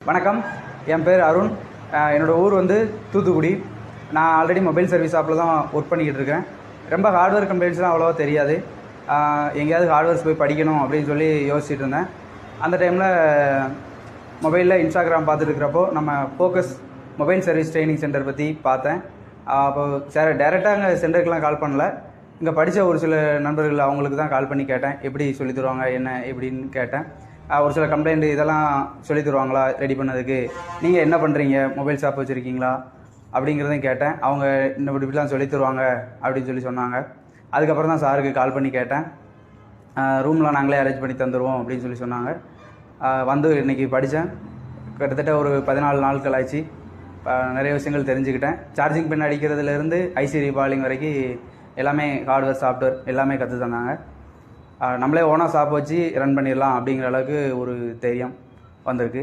வணக்கம், என் பேர் அருண். என்னோடய ஊர் வந்து தூத்துக்குடி. நான் ஆல்ரெடி மொபைல் சர்வீஸ் ஷாப்பில் தான் ஒர்க் பண்ணிக்கிட்டு இருக்கேன். ரொம்ப ஹார்ட்வேர் கம்ப்ளைண்ட்ஸ்லாம் அவ்வளோவா தெரியாது. எங்கேயாவது ஹார்ட்வேர்ஸ் போய் படிக்கணும் அப்படின்னு சொல்லி யோசிச்சுட்டு இருந்தேன். அந்த டைமில் மொபைலில் இன்ஸ்டாகிராம் பார்த்துட்டு இருக்கிறப்போ நம்ம focus mobile service training centre பற்றி பார்த்தேன். அப்போது டேரெக்டாக அங்கே சென்டருக்கெலாம் கால் பண்ணல. இங்கே படித்த ஒரு சில நண்பர்கள் அவங்களுக்கு தான் கால் பண்ணி கேட்டேன், எப்படி சொல்லித் தருவாங்க என்ன எப்படின்னு கேட்டேன். ஒரு சில கம்ப்ளைண்ட் இதெல்லாம் சொல்லி தருவாங்களா ரெடி பண்ணதுக்கு, நீங்கள் என்ன பண்ணுறீங்க, மொபைல் ஷாப் வச்சுருக்கீங்களா அப்படிங்கிறதையும் கேட்டேன். அவங்க இன்னும் இப்படிலாம் சொல்லி தருவாங்க அப்படின்னு சொல்லி சொன்னாங்க. அதுக்கப்புறம் தான் சாருக்கு கால் பண்ணி கேட்டேன். ரூம்லாம் நாங்களே அரேஞ்ச் பண்ணி தந்துடுவோம் அப்படின்னு சொல்லி சொன்னாங்க. வந்து இன்றைக்கி படித்தேன். கிட்டத்தட்ட ஒரு 14 நாட்கள் ஆச்சு. நிறைய விஷயங்கள் தெரிஞ்சுக்கிட்டேன். சார்ஜிங் பின் அடிக்கிறதுலேருந்து ஐசி ரீபாலிங் வரைக்கும் எல்லாமே ஹார்ட்வேர் சாஃப்ட்வேர் எல்லாமே கற்று தந்தாங்க. நம்மளே ஓனாக ஷாப் வச்சு ரன் பண்ணிடலாம் அப்படிங்கிற அளவுக்கு ஒரு தைரியம் வந்திருக்கு.